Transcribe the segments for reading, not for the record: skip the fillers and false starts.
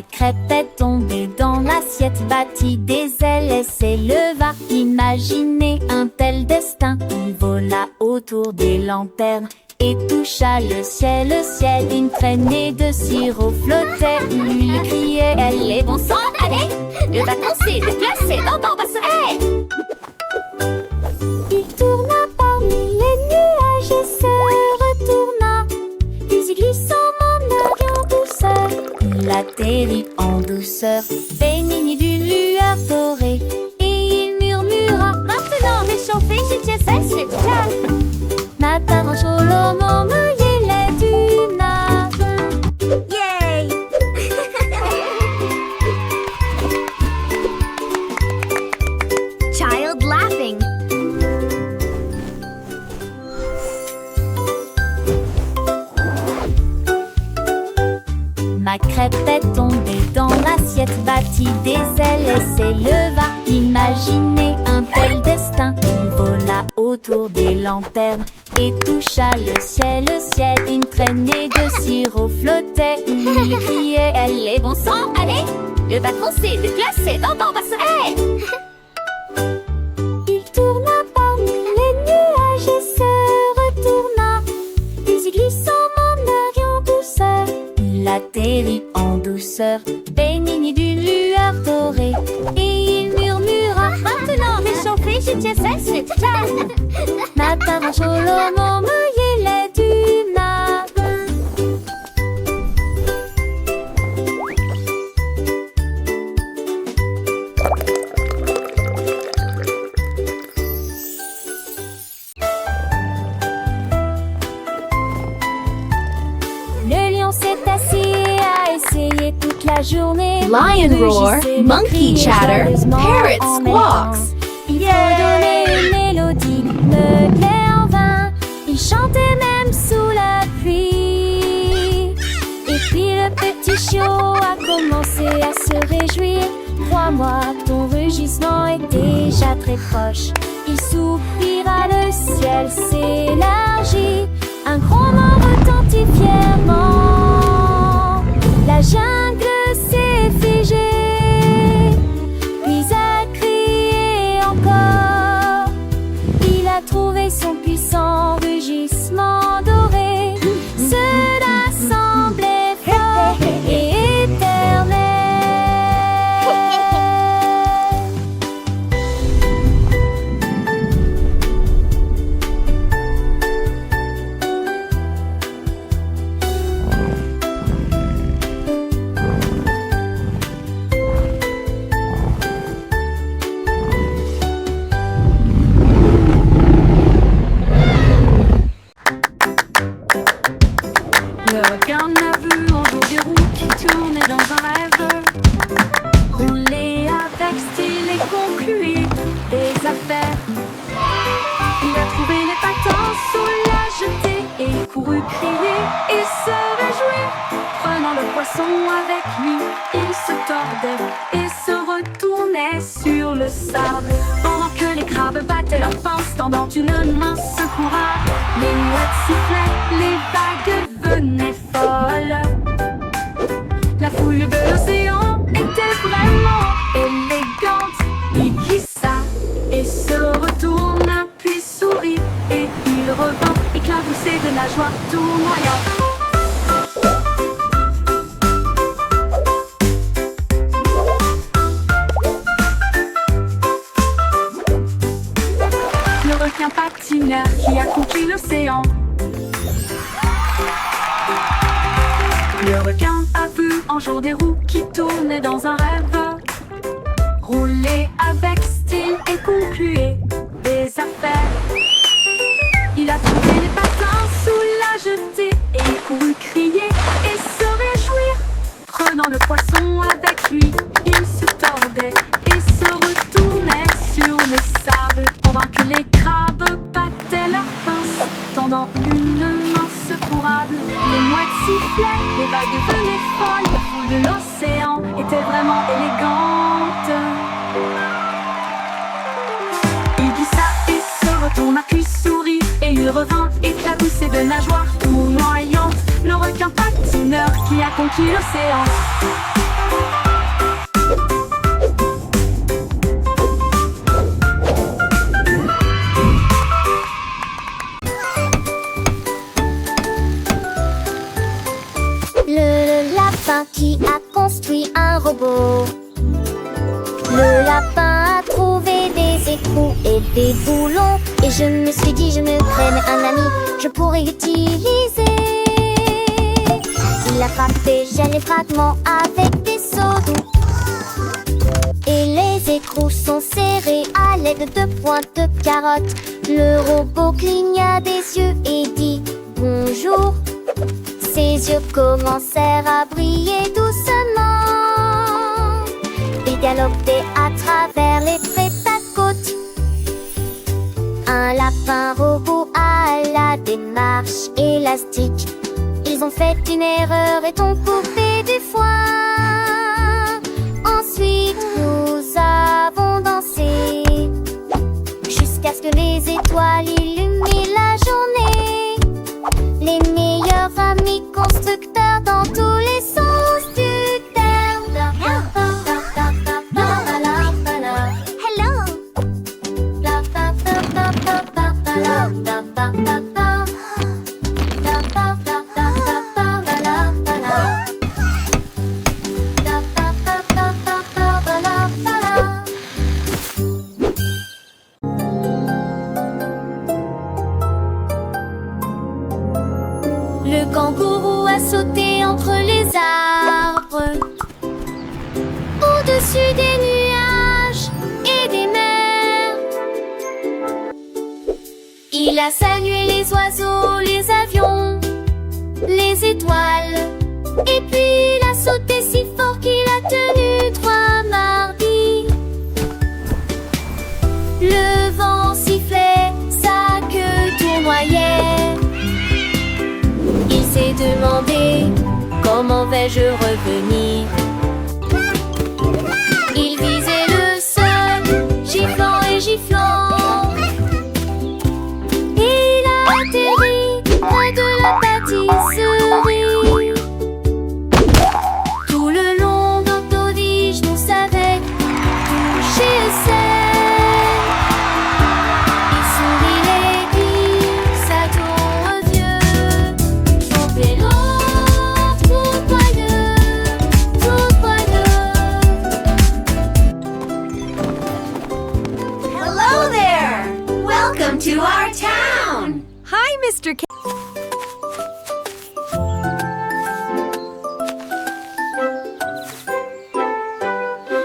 Ma crêpe est tombée dans l'assiette, battit des ailes et s'éleva. Imaginez un tel destin. Il vola autour des lanternes et toucha le ciel. Une traînée de sirop flottait. Il criait: elle est bon sang, allez, le bâton s'est déplacé dans ton bassin. Hey! Il tourna parmi les nuages et se retourna, puis il glissa en douceur. Il atterrit en douceur, baigné d'une lueur dorée, et il murmura: maintenant réchauffé, je tiens ça, c'est clair. Matin en chaud, l'homme mouillé les dunes. Yay! Child laughing. Ma crêpe est tombée dans l'assiette, battit des ailes et s'éleva. Imaginez un tel destin. Il vola autour des lanternes et toucha le ciel. Une traînée de sirop flottait. Il criait: elle est bon sang, allez, le bâton s'est déplacé dans ton bassin. Hey! Il tourna parmi les nuages et se retourna, puis il glissa en douceur. Il atterrit en douceur, baigné d'une lueur dorée, et il murmura: maintenant réchauffé, je tiens ça, c'est clair. Matin en chaud, l'homme mouillé les dunes. Le lion s'est assis et a essayé toute la journée. Lion roar, monkey chatter, parrot squawks. Il faut donner une mélodie, le clair en vain. Il chantait même sous la pluie. Et puis le petit chiot a commencé à se réjouir. Crois-moi, ton rugissement est déjà très proche. Il soupira, le ciel s'élargit. Un grondement retentit fièrement. La jungle s'est figée, puis a crié encore. Il a trouvé son puissant rugissement doré. Cela semblait fort et éternel. Le requin a vu un jour des roues qui tournaient dans un rêve. Rouler avec style et concluer des affaires. Il a trouvé les patins sous la jetée et couru crier et se réjouir. Prenant le poisson avec lui, il se tordait et se retournait sur le sable. Pendant que les crabes battaient leurs pinces, tendant une main secoura. Les mouettes sifflaient, les vagues venaient folles. La foule de l'océan était vraiment élégante. Il glissa et se retourna, puis sourit, et il revint éclaboussé de nageoires tournoyantes. Le requin patineur qui a conquis l'océan. Le requin a vu un jour des roues qui tournaient dans un rêve. Rouler avec style et concluer des affaires. Il a trouvé les patins sous la jetée et couru crier et se réjouir. Prenant le poisson avec lui, il se tordait et se retournait sur le sable. Pendant que les crabes battaient leurs pinces, tendant une main secourable. Les mouettes sifflaient, les vagues venaient folles. La foule de l'océan était vraiment élégante. Il glissa et se retourna, puis sourit, et il revint éclaboussé de nageoires tournoyantes. Le requin patineur qui a conquis l'océan. lapin qui a construit un robot. Le lapin a trouvé des écrous et des boulons. Et je me suis dit, je me crée un ami, je pourrais l'utiliser. Il a frappé, j'ai les fragments avec des seaux doux. Et les écrous sont serrés à l'aide de pointes de carottes. Le robot cligna des yeux et dit bonjour. Ses yeux commencèrent à briller doucement. Il galopait à travers les prés à côte. Un lapin robot à la démarche élastique. Ils ont fait une erreur et t'ont coupé du foin. Ensuite nous avons dansé jusqu'à ce que les étoiles illuminent la journée. Les meilleurs amis constructeurs dans tous les sens du terme. Hello. Le kangourou a sauté entre les arbres, au-dessus des nuages et des mers. Il a salué les oiseaux, les avions, les étoiles. Et puis il a sauté si fort qu'il a tenu 3 mardis. Le vent sifflait, sa queue tournoyait. Il s'est demandé comment vais-je revenir. Il visait le sol, giflant et giflant. Et il a atterri près de la pâtisserie. Tout le long d'Autodige, nous savait toucher le sel. Il souriait et dit, ça tourne vieux. Son vélo, tout poigneux, tout poigneux. Hello there! Welcome to our town! Hi, Mr. K.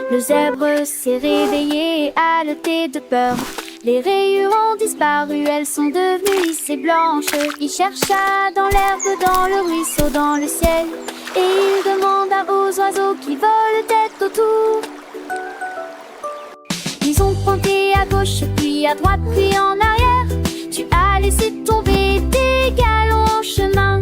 Le zèbre s'est réveillé, haleté de peur. Les rayures ont disparu, elles sont devenues lisses et blanches. Il chercha dans l'herbe, dans le ruisseau, dans le ciel. Et il demanda aux oiseaux qui volent tête autour. Ils ont pointé à gauche, puis à droite, puis en arrière. Tu as laissé tomber tes galons en chemin.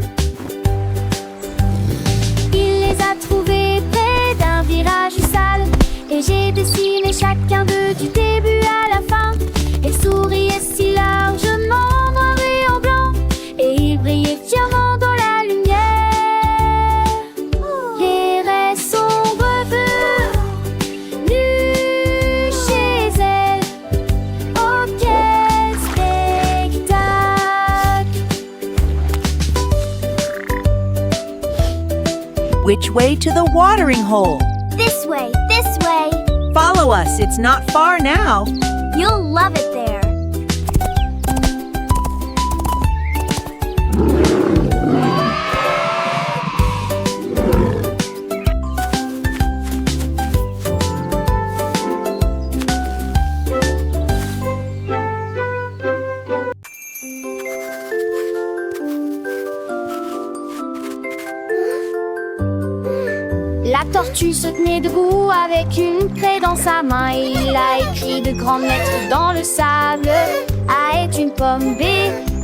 Il les a trouvés près d'un virage sale. Et j'ai dessiné chacun d'eux du début à la fin. Et souriait si largement, noir et en blanc. Et il brillait fièrement dans la lumière. Les restes sont revenus chez elle. Oh, quel spectacle! Which way to the watering hole? This way, this way. Follow us, it's not far now. You'll love it there. La tortue se tenait debout avec une craie dans sa main. Et il a écrit de grandes lettres dans le sable. A est une pomme, B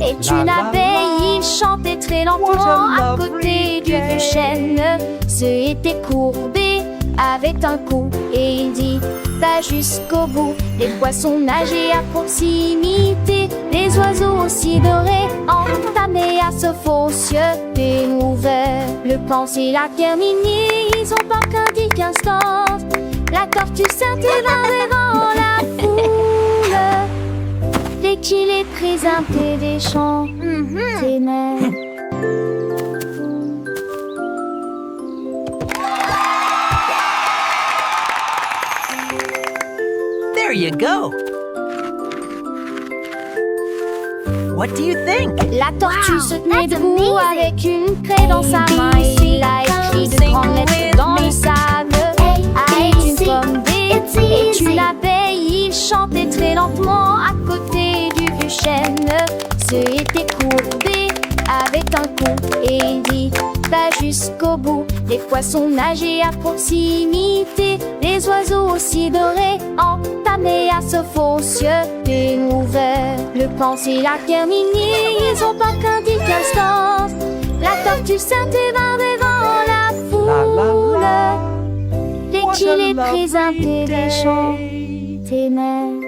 est une abeille. Il chantait très lentement à côté du vieux chêne. Se était courbé avec un coup et il dit va jusqu'au bout. Les poissons nageaient à proximité, les oiseaux aussi dorés entamaient à ce faux cieux découvert. Le plan c'est la terminé, ils ont pas qu'un dit qu'instant. La tortue s'intéresse devant la foule. Dès qu'il est présenté des chants, go. What do you think? La tortue se tenait that's debout amazing. avec une craie dans sa main. Il a écrit de grandes lettres dans le sable. A est une pomme, B It's est easy. une abeille. Il chantait très lentement à côté du vieux chêne. Ce était courbé avec un cou et il dit va jusqu'au bout. Les poissons nageaient à proximité, les oiseaux aussi dorés entamaient à se cieux ouverts. Le pensée a terminé, ils ont pas qu'un petit instant. La tortue s'intervint devant la foule. Dès qu'il est très intelligent, tes mains